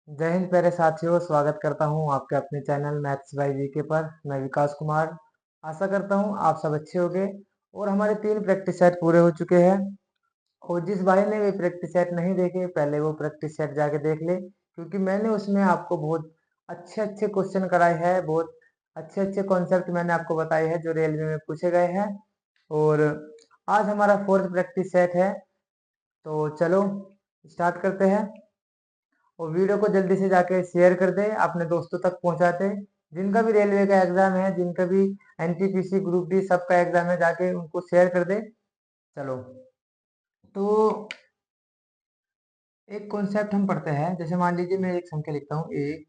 जय हिंद प्यारे साथियों, स्वागत करता हूं आपके अपने चैनल मैथ्स बाय वीके पर। मैं विकास कुमार। आशा करता हूं आप सब अच्छे होंगे। और हमारे 3 प्रैक्टिस सेट पूरे हो चुके हैं। और जिस भाई ने भी प्रैक्टिस सेट नहीं देखे, पहले वो प्रैक्टिस सेट जाके देख ले, क्योंकि मैंने उसमें आपको बहुत अच्छे अच्छे क्वेश्चन कराए हैं। बहुत अच्छे अच्छे कॉन्सेप्ट मैंने आपको बताए हैं जो रेलवे में पूछे गए हैं। और आज हमारा 4th प्रैक्टिस सेट है। तो चलो स्टार्ट करते हैं। और वीडियो को जल्दी से जाके शेयर कर दे, अपने दोस्तों तक पहुंचाते। जिनका भी रेलवे का एग्जाम है, जिनका भी एनटीपीसी ग्रुप डी सबका एग्जाम है, जाके उनको शेयर कर दे। चलो, तो एक कॉन्सेप्ट हम पढ़ते हैं। जैसे मान लीजिए मैं एक संख्या लिखता हूँ, 1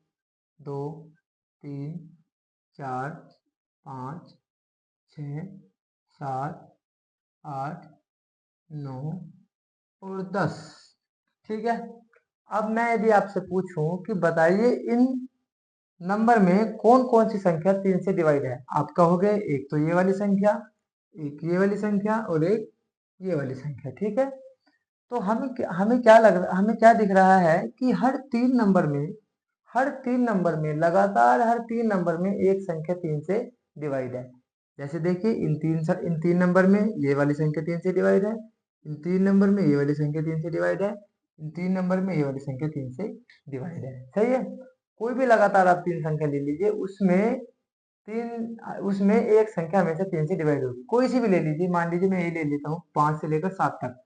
2 3 4 5 6 7 8 9 और 10। ठीक है। अब मैं यदि आपसे पूछूं कि बताइए इन नंबर में कौन कौन सी संख्या 3 से डिवाइड है। आप कहोगे एक तो ये वाली संख्या, एक ये वाली संख्या और एक ये वाली संख्या। ठीक है। तो हमें क्या दिख रहा है कि हर 3 नंबर में लगातार हर 3 नंबर में एक संख्या 3 से डिवाइड है। जैसे देखिए इन 3 नंबर में ये वाली संख्या 3 से डिवाइड है, इन 3 नंबर में ये वाली संख्या 3 से डिवाइड है, इन 3 नंबर में ये वाली संख्या 3 से डिवाइड है। सही है। कोई भी लगातार आप 3 संख्या ले लीजिए, उसमें एक संख्या हमेशा 3 से डिवाइड होगी। कोई सी भी ले लीजिए, मान लीजिए मैं ये ले लेता हूँ 5 से लेकर 7 तक।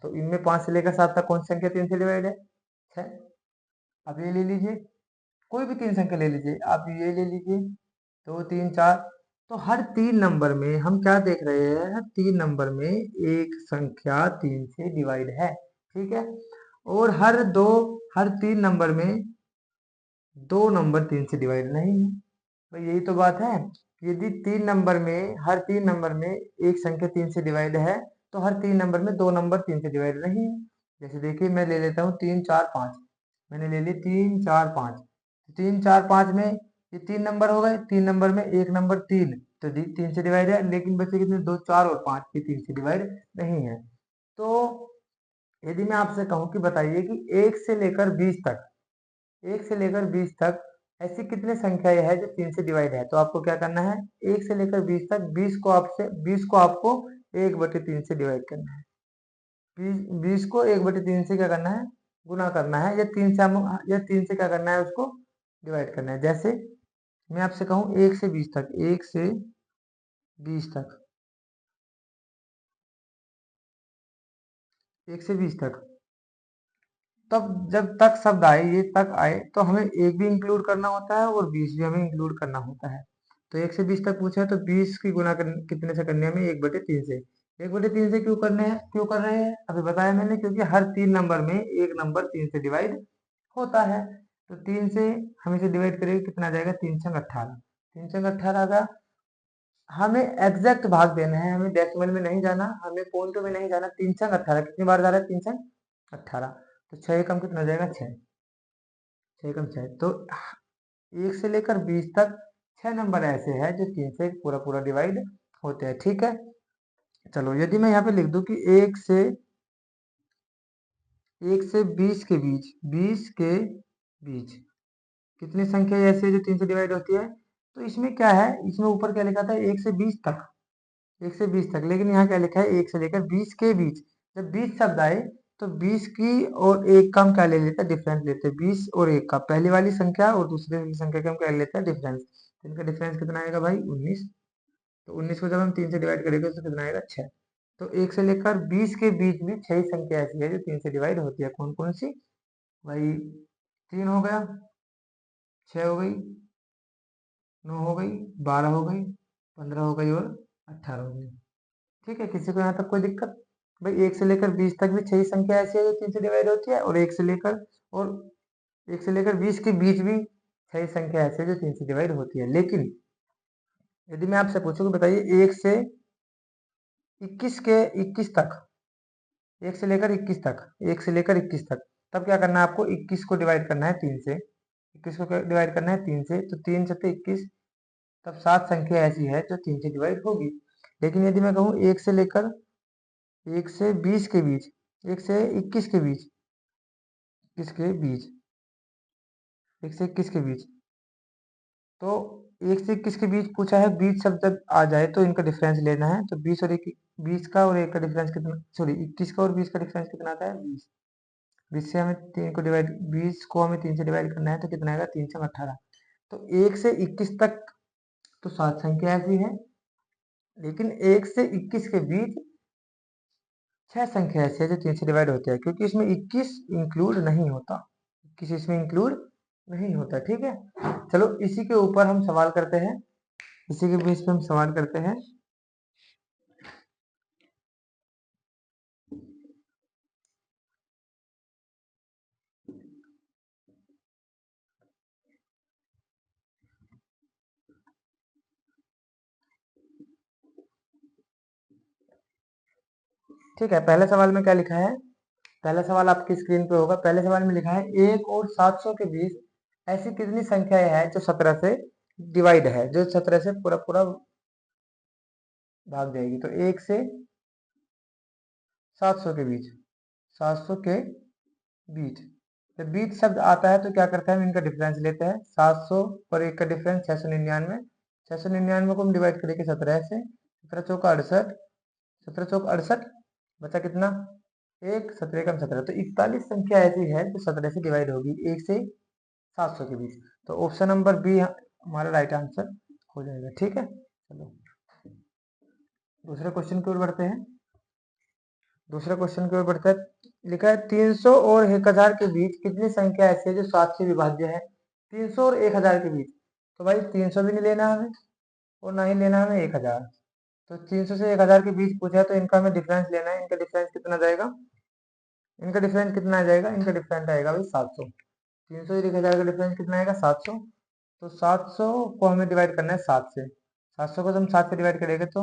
तो इनमें 5 से लेकर 7 तक कौन सी संख्या 3 से डिवाइड है? 6। अब ये ले लीजिए, कोई भी 3 संख्या ले लीजिए, आप ये ले लीजिए 2 3 4। तो हर 3 नंबर में हम क्या देख रहे हैं, हर 3 नंबर में एक संख्या 3 से डिवाइड है। ठीक है। और हर 3 नंबर में 2 नंबर 3 से डिवाइड नहीं है। तो यही तो बात है। यदि 3 नंबर में एक संख्या 3 से डिवाइड है, तो हर 3 नंबर में 2 नंबर 3 से डिवाइड नहीं है। जैसे देखिए मैं ले लेता हूँ 3 4 5। मैंने ले ली 3 4 5। 3 4 5 में ये 3 नंबर हो गए। 3 नंबर में एक नंबर 3, तो 3 से डिवाइड है। लेकिन बचे कितने? 2 4 और 5, ये 3 से डिवाइड नहीं है। तो यदि मैं आपसे कहूँ कि बताइए कि 1 से लेकर 20 तक ऐसी कितनी संख्याएं हैं जो 3 से डिवाइड है, तो आपको क्या करना है? 1 से लेकर 20 तक 20 को एक बटे 3 से डिवाइड करना है। 20 को 1/3 से क्या करना है? गुना करना है, या 3 से क्या करना है? उसको डिवाइड करना है। जैसे मैं आपसे कहूँ 1 से 20 तक, 1 से 20 तक, 1 से 20 तक, तब जब तक शब्द आए, ये तक आए, तो हमें एक भी इंक्लूड करना होता है और 20 भी हमें इंक्लूड करना होता है। तो 1 से 20 तक पूछा है, तो 20 की कितने से करनी है? हमें 1/3 से। 1/3 से क्यों कर रहे हैं? अभी बताया मैंने, क्योंकि हर 3 नंबर में एक नंबर 3 से डिवाइड होता है। तो 3 से हम इसे डिवाइड करेंगे, कितना आ जाएगा? 3 छंग 18। 3 छंग 18 आ गया। हमें एग्जैक्ट भाग देना है, हमें डेसिमल में नहीं जाना, हमें पॉइंटों में नहीं जाना। 3 छंग 18 कितनी बार जा रहा है? 3 छंग 18। तो 6 एकम कितना हो जाएगा? 6। 6 एकम 6। तो 1 से लेकर 20 तक 6 नंबर ऐसे हैं जो 3 से पूरा पूरा डिवाइड होते हैं। ठीक है। चलो, यदि मैं यहाँ पे लिख दूं कि 1 से 20 के बीच कितनी संख्या ऐसी है जो 3 से डिवाइड होती है? तो इसमें क्या है, इसमें ऊपर क्या लिखा था? 1 से 20 तक, 1 से 20 तक। लेकिन यहाँ क्या लिखा है? 1 से लेकर 20 के बीच। जब 20 शब्द आए, तो 20 की और 1 का हम क्या ले लेते हैं? डिफरेंस लेते हैं। 20 और 1 का, पहली वाली संख्या और दूसरी वाली संख्या का हम क्या ले लेते हैं? डिफरेंस। तो इनका डिफरेंस कितना आएगा भाई? 19। तो 19 को जब हम 3 से डिवाइड करेंगे तो कितना आएगा? 6। तो 1 से लेकर 20 के बीच भी 6 संख्या ऐसी है जो 3 से डिवाइड होती है। कौन कौन सी भाई? 3 हो गया, 6 हो गई, 9 हो गई, 12 हो गई, 15 हो गई और 18 हो गई। ठीक है। किसी को यहाँ तक कोई दिक्कत? भाई 1 से लेकर 20 तक भी 6 संख्या ऐसी है जो 3 से डिवाइड होती है, और और 1 से लेकर 20 के बीच भी 6 संख्या ऐसी है जो 3 से डिवाइड होती है। लेकिन यदि मैं आपसे पूछूं कि बताइए 1 से 21 तक, 1 से लेकर 21 तक, तब क्या करना है आपको? 21 को डिवाइड करना है 3 से। 21 को डिवाइड करना है 3 से, तो 3 7 21, तब 7 संख्या ऐसी है जो 3 से डिवाइड होगी। लेकिन यदि मैं कहूँ 1 से 20 के बीच, 1 से 21 के बीच, 1 से 21 के बीच। तो 1 से 21 के बीच पूछा है, 20 शब्द जब आ जाए तो इनका डिफरेंस लेना है। तो 20 का और 1 का डिफरेंस कितना, सॉरी 21 का और 20 का डिफरेंस कितना आता है, 20। 20 से हमें 3 को डिवाइड, 20 को हमें 3 से डिवाइड करना है तो कितना आएगा, 3 से 18। तो 1 से 21 तक तो 7 संख्या ऐसी है, लेकिन 1 से 21 के बीच 6 संख्या ऐसी है जो 3 से डिवाइड होती है, क्योंकि इसमें 21 इंक्लूड नहीं होता, 21 इसमें इंक्लूड नहीं होता। ठीक है, चलो इसी के ऊपर हम सवाल करते हैं, इसी के बेस पे हम सवाल करते हैं। ठीक है, पहले सवाल में क्या लिखा है, पहला सवाल आपकी स्क्रीन पे होगा। पहले सवाल में लिखा है 1 और 700 के बीच ऐसी कितनी संख्याएं हैं जो 17 से डिवाइड है, जो 17 से पूरा पूरा भाग जाएगी। तो 1 से 700 के बीच, 700 के बीच जब बीच शब्द आता है तो क्या करते हैं, हम इनका डिफरेंस लेते हैं। 700 और 1 का डिफरेंस 699, 699 को हम डिवाइड करेंगे 17 से, 17 चौका 68, 17 चौक 68, बचा कितना, 1, 17 कम 17, तो 41 संख्या ऐसी है जो 17 से डिवाइड होगी 1 से 700 के बीच। तो ऑप्शन नंबर बी हमारा राइट आंसर हो जाएगा। ठीक है, चलो दूसरे क्वेश्चन की ओर बढ़ते हैं। दूसरे क्वेश्चन की ओर बढ़ते हैं। लिखा है 300 और 1000 के बीच कितनी संख्या ऐसी है जो 7 से विभाज्य है। 300 और 1000 के बीच, तो भाई 300 भी नहीं लेना हमें और ना ही लेना हमें 1000। तो 300 से 1000 के बीच पूछा है तो इनका हमें डिफरेंस लेना है। इनका डिफरेंस कितना जाएगा, इनका डिफरेंस कितना आ जाएगा, इनका डिफरेंस आएगा भाई 700। 300 और 1000 का डिफरेंस कितना आएगा, 700। तो 700 को हमें डिवाइड करना है 7 से, 700 को हम 7 से डिवाइड करेंगे तो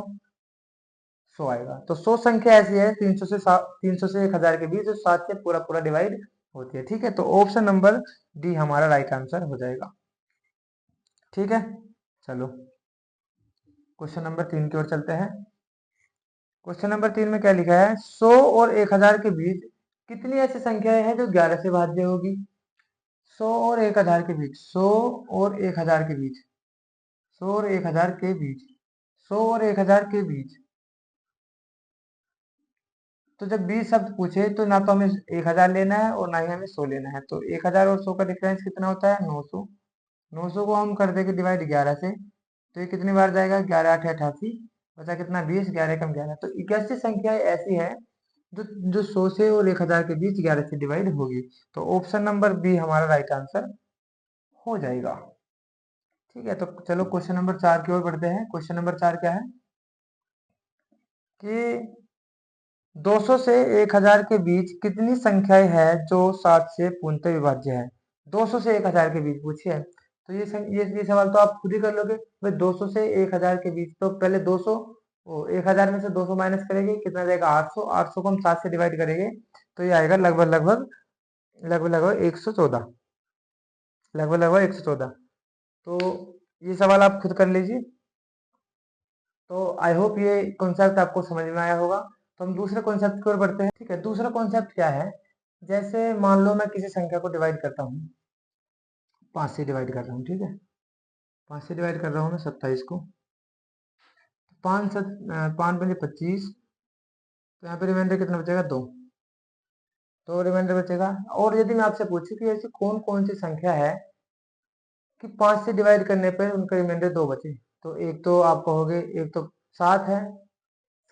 100 आएगा। तो 100 संख्या ऐसी है 300 से 1000 के बीच जो 7 से पूरा पूरा डिवाइड होती है। ठीक है, तो ऑप्शन नंबर डी हमारा राइट आंसर हो जाएगा। ठीक है, चलो क्वेश्चन नंबर 3 की ओर चलते हैं। क्वेश्चन नंबर 3 में क्या लिखा है, 100 और 1000 के बीच कितनी ऐसी संख्याएं हैं जो 11 से भाज्य होगी। 100 और 1000 के बीच, 100 और 1000 के बीच, 100 और 1000 के बीच, 100 और 1000 के बीच, तो जब 20 शब्द पूछे तो ना तो हमें 1000 लेना है और ना ही हमें 100 लेना है। तो 1000 और 100 का डिफरेंस कितना होता है, 900। 900 को हम कर देंगे डिवाइड 11 से, तो ये कितनी बार जाएगा, 11 8 88, बचा कितना 20, 11 कम 11, तो 81 संख्या ऐसी है जो जो 100 से और 1000 के बीच 11 से डिवाइड होगी। तो ऑप्शन नंबर बी हमारा राइट आंसर हो जाएगा। ठीक है, तो चलो क्वेश्चन नंबर 4 की ओर बढ़ते हैं। क्वेश्चन नंबर 4 क्या है कि 200 से 1000 के बीच कितनी संख्याएं हैं जो 7 से पूर्णतः विभाज्य है। 200 से 1000 के बीच पूछी है, तो ये सवाल तो आप खुद ही कर लोगे भाई। 200 से 1000 के बीच, तो पहले 200 1000 में से 200 माइनस करेंगे, कितना जाएगा 800। 800 को हम 7 से डिवाइड करेंगे तो ये आएगा लगभग लगभग लगभग लगभग 114, लगभग लगभग 114। तो ये सवाल आप खुद कर लीजिए। तो आई होप ये कॉन्सेप्ट आपको समझ में आया होगा। तो हम दूसरे कॉन्सेप्ट की ओर बढ़ते हैं। ठीक है, दूसरा कॉन्सेप्ट क्या है, जैसे मान लो मैं किसी संख्या को डिवाइड करता हूँ, 5 से डिवाइड कर रहा हूँ। ठीक है, 5 से डिवाइड कर रहा हूँ मैं 27 को, 5 बजे 25, तो यहाँ पे रिमाइंडर कितना बचेगा, 2। तो रिमाइंडर बचेगा। और यदि मैं आपसे पूछूं कि ऐसी कौन कौन सी संख्या है कि 5 से डिवाइड करने पर उनका रिमाइंडर 2 बचे, तो एक तो आप कहोगे, एक तो 7 है,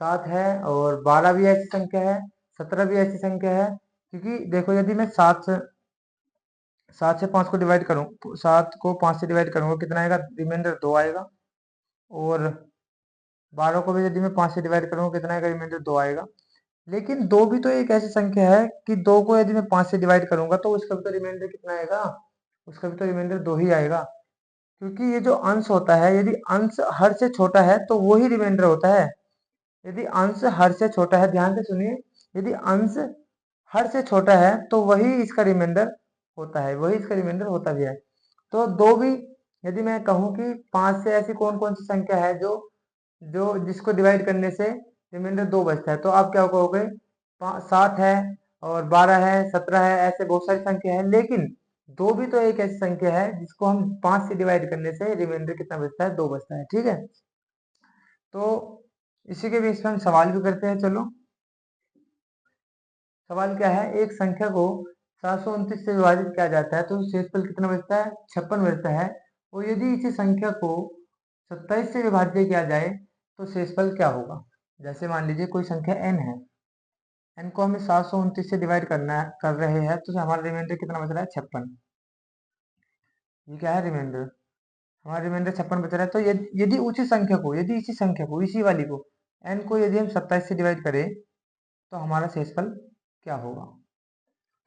7 है, और 12 भी ऐसी संख्या है, 17 भी ऐसी संख्या है। क्योंकि देखो यदि मैं 7 से 5 को डिवाइड करूँ, 7 को 5 से डिवाइड करूँगा कितना आएगा, रिमाइंडर 2 आएगा। और 12 को भी यदि मैं 5 से डिवाइड करूँगा कितना आएगा, रिमाइंडर 2 आएगा। लेकिन 2 भी तो एक ऐसी संख्या है कि 2 को यदि मैं 5 से डिवाइड करूंगा तो उसका भी तो रिमाइंडर कितना आएगा, उसका भी तो रिमाइंडर 2 ही आएगा। क्योंकि ये जो अंश होता है, यदि अंश हर से छोटा है तो वो ही रिमाइंडर होता है। यदि अंश हर से छोटा है, ध्यान से सुनिए, यदि अंश हर से छोटा है तो वही इसका रिमाइंडर होता है, वही इसका रिमाइंडर होता भी है। तो 2 भी, यदि मैं कहूँ कि 5 से ऐसी कौन कौन सी संख्या है जो जो जिसको डिवाइड करने से रिमाइंडर 2 बचता है, तो आप क्या कहोगे, 7 है और 12 है, 17 है, ऐसे बहुत सारी संख्या है। लेकिन दो भी तो एक ऐसी संख्या है जिसको हम 5 से डिवाइड करने से रिमाइंडर कितना बचता है, 2 बचता है। ठीक है, तो इसी के बीच में हम सवाल भी करते हैं। चलो, सवाल क्या है, एक संख्या को 729 से विभाजित किया जाता है तो शेषफल कितना बचता है, 56 बचता है। और यदि इसी संख्या को 27 से विभाज्य किया जाए तो शेषफल क्या होगा। जैसे मान लीजिए कोई संख्या n है, n को हमें 729 से डिवाइड कर रहे हैं तो हमारा रिमाइंडर कितना बच रहा है, 56। ये क्या है, रिमाइंडर, हमारा रिमाइंडर 56 बच रहा है। तो यदि उसी संख्या को, यदि इसी संख्या को, इसी वाली को, n को यदि हम 27 से डिवाइड करें तो हमारा शेषफल क्या होगा।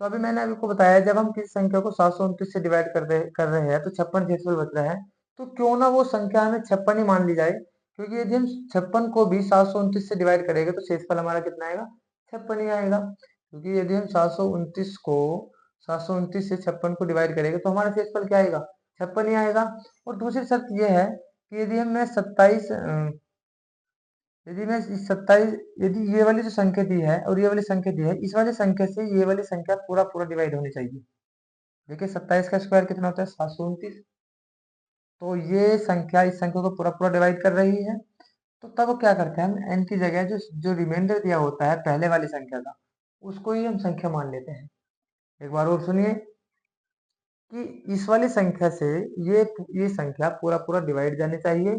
तो अभी मैंने आपको बताया, जब हम किसी संख्या को 729 से डिवाइड कर रहे हैं तो 56 शेषफल बच रहा है। तो क्यों ना वो संख्या हमें 56 ही मान ली जाए, क्योंकि यदि हम 56 को भी 729 से डिवाइड करेंगे तो शेषफल हमारा कितना आएगा, 56 ही आएगा। क्योंकि यदि हम 729 से 56 को डिवाइड करेंगे तो हमारा शेषफल क्या आएगा, 56 ही आएगा। और दूसरी शर्त यह है कि यदि हमें 27, यदि मैं इस 27, यदि ये वाली जो संख्या दी है और ये वाली संख्या दी है, इस वाली संख्या से ये वाली संख्या पूरा पूरा डिवाइड होनी चाहिए। देखिए 27 का स्क्वायर कितना होता है, 729। तो ये संख्या इस संख्या को पूरा पूरा डिवाइड कर रही है। तो तब क्या करते हैं, हम n की जगह जो जो रिमाइंडर दिया होता है पहले वाली संख्या का, उसको ही हम संख्या मान लेते हैं। एक बार और सुनिए कि इस वाली संख्या से ये संख्या पूरा पूरा डिवाइड जानी चाहिए।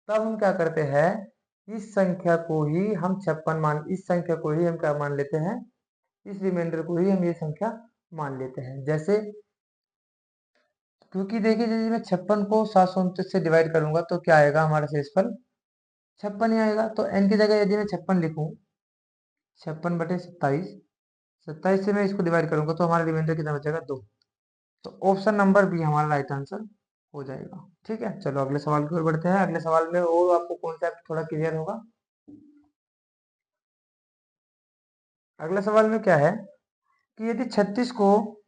तब हम क्या करते हैं, इस संख्या को ही हम 56 मान, इस संख्या को ही हम क्या मान लेते हैं, इस रिमाइंडर को ही हम ये संख्या मान लेते हैं। जैसे, क्योंकि देखिए यदि मैं 56 को 729 से डिवाइड करूंगा तो क्या आएगा, हमारा शेषफल 56 ही आएगा। तो n की जगह यदि मैं 56 लिखूं, 56/27, 27 से मैं इसको डिवाइड करूंगा तो हमारा रिमाइंडर कितना बचेगा, 2। तो ऑप्शन नंबर बी हमारा राइट आंसर हो जाएगा। ठीक है, चलो अगले सवाल की ओर बढ़ते हैं। अगले सवाल में और आपको कॉन्सेप्ट थोड़ा क्लियर होगा। अगले सवाल में क्या है कि यदि 36 को,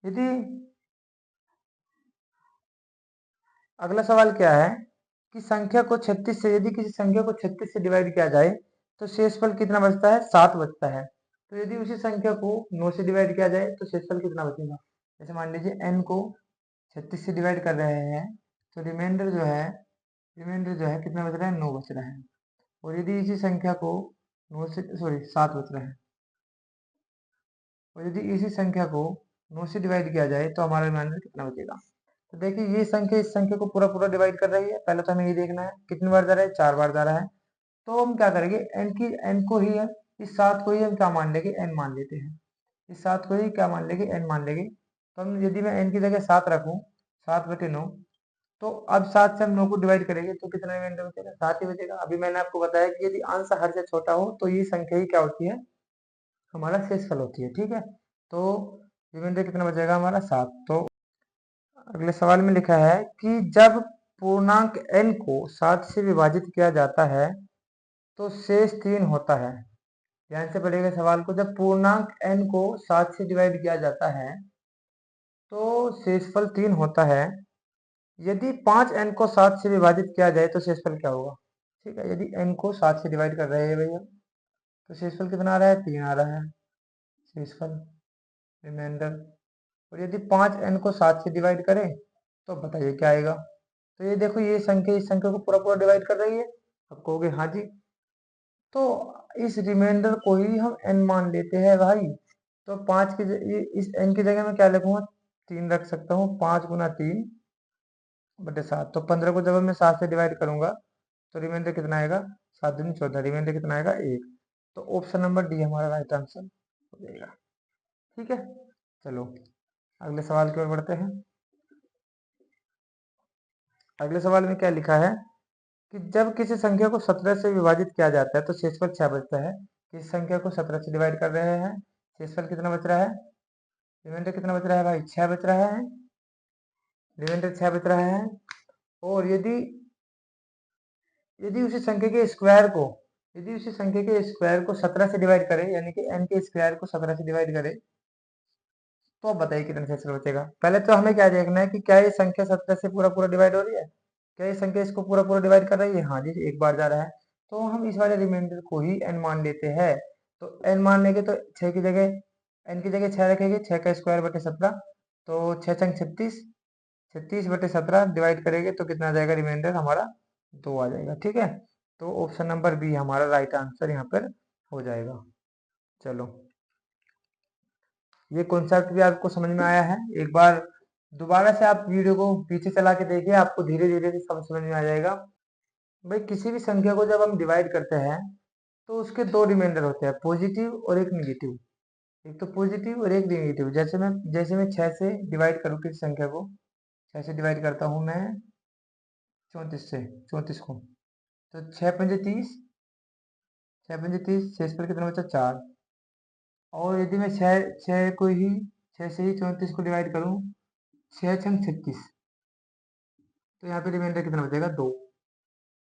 यदि अगला सवाल क्या है कि संख्या को 36 से, यदि किसी संख्या को 36 से डिवाइड किया जाए तो शेषफल कितना बचता है, 7 बचता है। तो यदि उसी संख्या को 9 से डिवाइड किया जाए तो शेषफल कितना बचेगा। जैसे मान लीजिए n को 36 से डिवाइड कर रहे हैं तो रिमाइंडर जो है कितना बच रहा है, 9 बच रहा है। और यदि इसी संख्या को 9 से, सॉरी 7 बच रहा है। और यदि इसी संख्या को 9 से डिवाइड किया जाए तो हमारा रिमाइंडर कितना बचेगा। तो देखिए ये संख्या इस संख्या को पूरा पूरा डिवाइड कर रही है। पहले तो हमें ये देखना है कितनी बार जा रहा है, 4 बार जा रहा है। तो हम क्या करेंगे, एन को ही, इस 7 को ही हम क्या मान लेंगे, एन मान लेते हैं। इस 7 को ही क्या मान लेंगे, एन मान लेंगे। तो हम, यदि मैं एन की जगह 7 रखूं, 7/9, तो अब 7 से हम 9 को डिवाइड करेंगे तो कितना रिमाइंडर बचेगा, 7 ही बचेगा। अभी मैंने आपको बताया कि यदि अंश हर से छोटा हो तो ये संख्या ही क्या होती है, हमारा शेषफल होती है। ठीक है, तो रिमाइंडर कितना बचेगा हमारा, 7। तो अगले सवाल में लिखा है कि जब पूर्णांक n को 7 से विभाजित किया जाता है तो शेष 3 होता है। ध्यान से पढ़िएगा सवाल को, जब पूर्णांक n को 7 से डिवाइड किया जाता है तो शेषफल 3 होता है। यदि 5n को 7 से विभाजित किया जाए तो शेषफल क्या होगा। ठीक है, यदि n को 7 से डिवाइड कर रहे हैं भैया तो शेषफल कितना आ रहा है, 3 आ रहा है शेषफल, रिमाइंडर। और यदि 5n को 7 से डिवाइड करें तो बताइए क्या आएगा। तो ये देखो, ये संख्या इस संख्या को पूरा पूरा डिवाइड कर रही है। अब कहोगे हाँ जी, तो इस रिमाइंडर को ही हम n मान लेते हैं भाई। तो 5 की इस n की जगह मैं क्या लिखूंगा, 3 रख सकता हूँ। 5×3/7, तो 15 को जब मैं 7 से डिवाइड करूंगा तो रिमाइंडर कितना आएगा, 7×14, रिमाइंडर कितना आएगा, 1। तो ऑप्शन नंबर डी हमारा राइट आंसर हो जाएगा। ठीक है, चलो अगले सवाल की ओर बढ़ते हैं। अगले सवाल में क्या लिखा है कि जब किसी संख्या को 17 से विभाजित किया जाता है तो शेषफल 6 बचता है। किसी संख्या को 17 से डिवाइड कर रहे हैं, शेषफल कितना बच रहा है, रिमाइंडर कितना बच रहा है भाई, 6 बच रहा है। रिमाइंडर 6 बच रहा है। और यदि यदि उसी संख्या के स्क्वायर को, यदि उसी संख्या के स्क्वायर को 17 से डिवाइड करें, यानी कि n के स्क्वायर को 17 से डिवाइड करें, तो अब बताइए कितना शेषफल बचेगा। पहले तो हमें क्या देखना है कि क्या ये संख्या 17 से पूरा पूरा डिवाइड हो रही है, क्या ये संख्या इसको पूरा पूरा डिवाइड कर रही है, हाँ जी, एक बार जा रहा है। तो हम इस वाले रिमाइंडर को ही n मान लेते हैं। तो n मान लेंगे तो 6 की जगह, n की जगह 6 रखेंगे, 6 का स्क्वायर बटे 17, तो 6×6 = 36, 36/17 डिवाइड करेंगे तो कितना आ जाएगा, रिमाइंडर हमारा 2 आ जाएगा। ठीक है, तो ऑप्शन नंबर बी हमारा राइट आंसर यहाँ पर हो जाएगा। चलो, ये कॉन्सेप्ट भी आपको समझ में आया है। एक बार दोबारा से आप वीडियो को पीछे चला के देखिए, आपको धीरे धीरे से समझ में आ जाएगा। भाई किसी भी संख्या को जब हम डिवाइड करते हैं तो उसके दो रिमाइंडर होते हैं, पॉजिटिव और एक निगेटिव। एक तो पॉजिटिव और एक निगेटिव। जैसे मैं 6 से डिवाइड करूँ किसी संख्या को, 6 से डिवाइड करता हूँ मैं 34 को, तो 6×5 = 30, 6×5 = 30, 6 पर कितना बचा, 4। और यदि मैं 6 से ही 34 को डिवाइड करूँ 6×36, तो यहाँ पे रिमाइंडर कितना बचेगा, 2,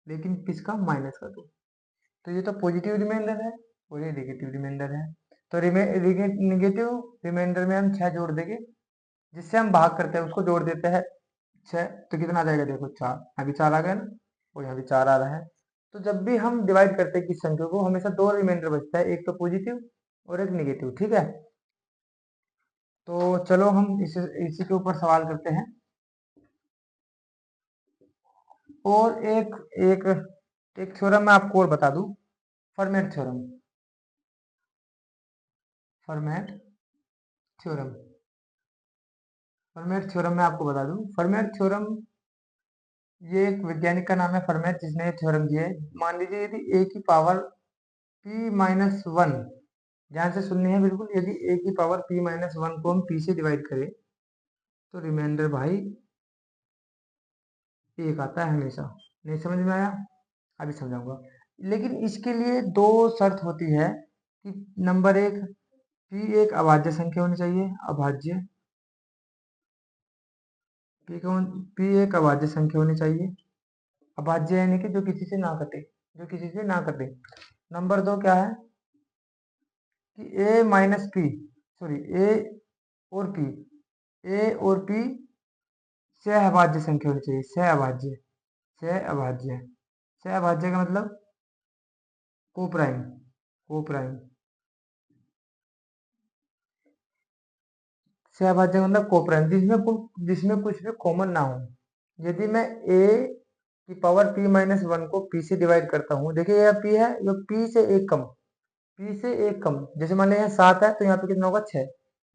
लेकिन किसका, माइनस का 2। तो ये तो पॉजिटिव रिमाइंडर है और ये नेगेटिव रिमाइंडर है। तो नेगेटिव रिमाइंडर में हम 6 जोड़ देंगे, जिससे हम भाग करते हैं उसको जोड़ देते हैं 6, तो कितना आ जाएगा, देखो 4, यहाँ भी 4 आ गया ना, और यहाँ भी 4 आ रहा है। तो जब भी हम डिवाइड करते हैं किस संख्या को, हमेशा दो रिमाइंडर बचता है, एक तो पॉजिटिव और एक निगेटिव। ठीक है, तो चलो हम इसी के ऊपर सवाल करते हैं। और एक एक एक थ्योरम मैं आपको और बता दूं, format theorem. Format theorem format theorem मैं आपको बता दूं, फर्मेट थ्योरम ये एक वैज्ञानिक का नाम है फर्मेट, जिसने ये थ्योरम दिया है। मान लीजिए यदि a की पावर p-1, ध्यान से सुननी है बिल्कुल, यदि a की पावर p-1 को हम p से डिवाइड करें तो रिमाइंडर भाई 1 आता है हमेशा। नहीं समझ में आया, अभी समझाऊंगा। लेकिन इसके लिए दो शर्त होती है कि नंबर एक, p एक अभाज्य संख्या होनी चाहिए, अभाज्य p एक अभाज्य संख्या होनी चाहिए। अभाज्य यानी कि जो किसी से ना कटे, जो किसी से ना कटे। नंबर दो क्या है कि a minus P, sorry a और p, a और p सहअभाज्य संख्या होनी चाहिए। सहअभाज्य, सहअभाज्य, सहअभाज्य का मतलब कोप्राइम, कोप्राइम। सहअभाज्य का मतलब कोप्राइम, जिसमें कुछ भी कॉमन ना हो। यदि मैं a की पावर p-1 को p से डिवाइड करता हूँ, देखिए यह p है, जो p से एक कम, p से एक कम, जैसे मान लिया यहाँ 7 है तो यहाँ पे कितना होगा, 6,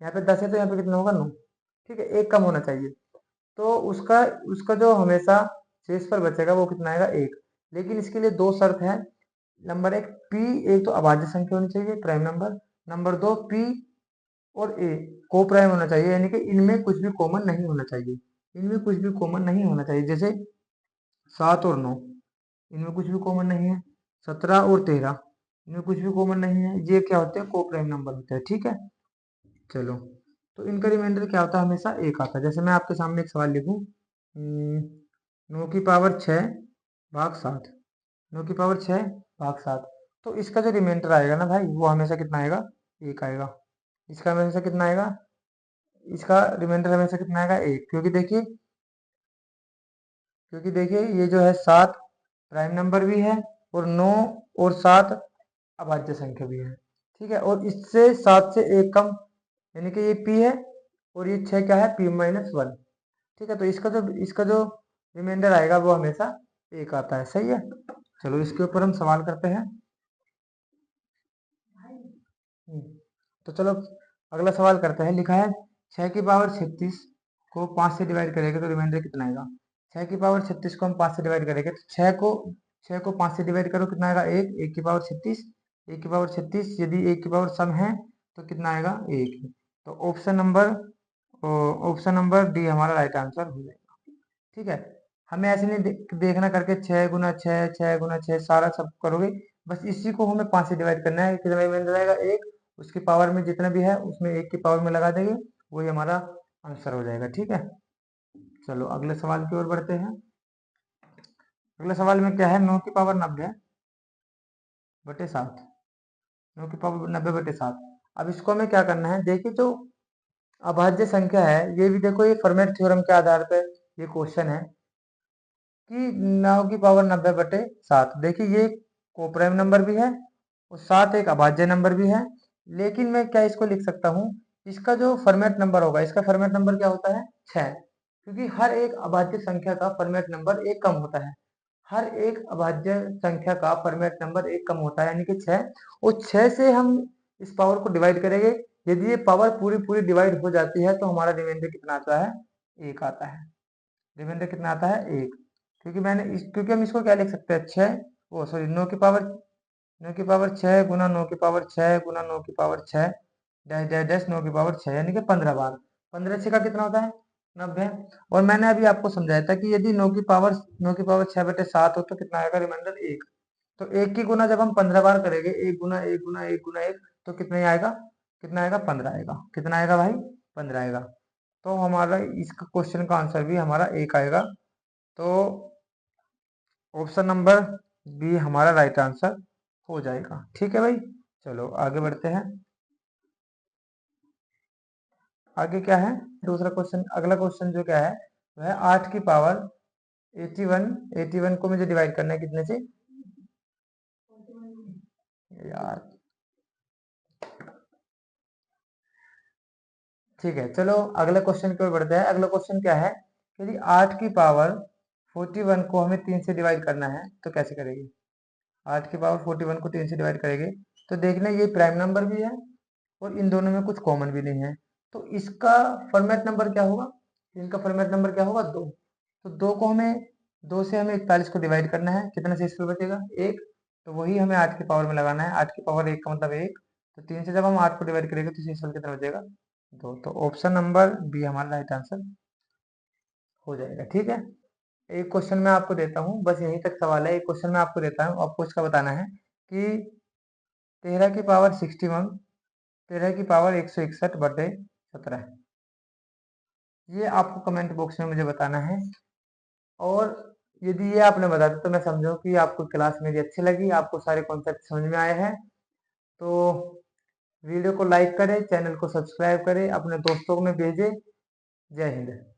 यहाँ पे 10 है तो यहाँ पे कितना होगा, 9। ठीक है, एक कम होना चाहिए, तो उसका उसका जो हमेशा शेष पर बचेगा वो कितना आएगा, 1। लेकिन इसके लिए दो शर्त है। नंबर एक, p एक तो अभाज्य संख्या होनी चाहिए, प्राइम नंबर। नंबर दो, p और a को प्राइम होना चाहिए, यानी कि इनमें कुछ भी कॉमन नहीं होना चाहिए, इनमें कुछ भी कॉमन नहीं होना चाहिए। जैसे 7 और 9, इनमें कुछ भी कॉमन नहीं है। 17 और 13, इनमें कुछ भी कॉमन नहीं है। ये क्या होते हैं, को प्राइम नंबर होते हैं। ठीक है, चलो, तो इनका रिमाइंडर क्या होता है, हमेशा 1 आता है। जैसे मैं आपके सामने एक सवाल लिखूं, 9 की पावर 6 भाग 7, 9 की पावर 6 भाग 7, तो इसका जो रिमाइंडर आएगा ना भाई, वो हमेशा कितना आएगा, 1 आएगा। इसका हमेशा कितना आएगा, इसका रिमाइंडर हमेशा कितना आएगा, 1। क्योंकि देखिए ये जो है 7 प्राइम नंबर भी है, और 9 और 7 अभाज्य संख्या भी है। ठीक है, और इससे 7 से एक कम, यानी कि ये p है, और ये 6 क्या है, p-1। ठीक है, तो इसका जो रिमाइंडर आएगा वो हमेशा 1 आता है। सही है, चलो इसके ऊपर हम सवाल करते हैं। तो चलो अगला सवाल करते हैं। लिखा है 6 की पावर 36 को 5 से डिवाइड करेंगे तो रिमाइंडर कितना आएगा। 6 की पावर 36 को हम 5 से डिवाइड करेंगे तो 6 को 5 से डिवाइड करो, कितना आएगा, 1। 1 की पावर 36, 1 की पावर 36, यदि 1 की पावर सम है तो कितना आएगा, 1। तो ऑप्शन नंबर डी हमारा राइट आंसर हो जाएगा। ठीक है, हमें ऐसे नहीं देखना करके 6 × 6, 6 × 6 सारा सब करोगे, बस इसी को हमें 5 से डिवाइड करना है, कितना रिमाइंडर आएगा, 1। उसकी पावर में जितना भी है उसमें 1 की पावर में लगा देंगे, वही हमारा आंसर हो जाएगा। ठीक है, चलो अगले सवाल की ओर बढ़ते हैं। अगले सवाल में क्या है, 9 की पावर 90/7, 9 की पावर 90/7। अब इसको हमें क्या करना है, देखिए जो अभाज्य संख्या है, ये भी देखो, ये फर्मेट थ्योरम के आधार पर ये क्वेश्चन है कि 9 की पावर 90/7। देखिए ये कोप्राइम नंबर भी है और 7 एक अभाज्य नंबर भी है। लेकिन मैं क्या इसको लिख सकता हूँ इसका जो फॉर्मेट नंबर होगा, इसका फॉर्मेट नंबर क्या होता है? 6, क्योंकि हर एक अभाज्य संख्या का फॉर्मेट नंबर एक कम होता है। हर एक अभाज्य संख्या का फॉर्मेट नंबर एक कम होता है, यानी कि 6। और 6 से हम इस पावर को डिवाइड करेंगे। यदि ये पावर पूरी पूरी डिवाइड हो जाती है तो हमारा रिमाइंडर कितना आता है? 1 आता है। रिमाइंडर कितना आता है? 1। क्योंकि हम इसको क्या लिख सकते हैं? 6, ओ सॉरी, 9 की पावर 6 गुना 9 की पावर 6 गुना 9 की पावर 6 डैश डैश डैश 9 की पावर 6, यानी कि 15 बार। 15 6 का कितना होता है? 90। और मैंने अभी आपको समझाया था कि यदि 9 की पावर 6/7 हो तो कितना आएगा? रिमाइंडर 1। तो 1 की गुना जब हम 15 बार करेंगे, 1 गुना 1 गुना 1 गुना 1, तो कितना ही आएगा? कितना आएगा? 15 आएगा। कितना आएगा भाई? 15 आएगा। तो हमारा इसका क्वेश्चन का आंसर भी हमारा 1 आएगा। तो ऑप्शन नंबर बी हमारा राइट आंसर हो जाएगा। ठीक है भाई, चलो आगे बढ़ते हैं। आगे क्या है? दूसरा क्वेश्चन, अगला क्वेश्चन जो क्या है वह 8 की पावर 81। 81 को मुझे डिवाइड करना है कितने से यार? ठीक है, चलो अगले क्वेश्चन की ओर बढ़ते हैं। अगला क्वेश्चन क्या है? यदि 8 की पावर 41 को हमें 3 से डिवाइड करना है तो कैसे करेंगे? 8 की पावर 41 को 3 से डिवाइड करेंगे तो देखना ये प्राइम नंबर भी है और इन दोनों में कुछ कॉमन भी नहीं है। तो इसका फॉर्मेट नंबर क्या होगा? इनका फॉर्मेट नंबर क्या होगा? 2। तो 2 से हमें 41 को डिवाइड करना है, कितने से इसमें बचेगा? 1। तो वही हमें 8 की पावर में लगाना है। 8 की पावर 1 का मतलब 1। तो 3 से जब हम 8 को डिवाइड करेंगे तो शेषफल कितना बचेगा? 2। तो ऑप्शन नंबर बी हमारा राइट आंसर हो जाएगा। ठीक है, एक क्वेश्चन मैं आपको देता हूँ, बस यहीं तक सवाल है। एक क्वेश्चन मैं आपको देता हूँ, आपको इसका बताना है कि 13 की पावर 61, 13 की पावर 161/17, ये आपको कमेंट बॉक्स में मुझे बताना है। और यदि ये आपने बता दिया तो मैं समझूं कि आपको क्लास मेरी अच्छी लगी, आपको सारे कॉन्सेप्ट समझ में आए हैं। तो वीडियो को लाइक करें, चैनल को सब्सक्राइब करें, अपने दोस्तों में भेजें। जय हिंद।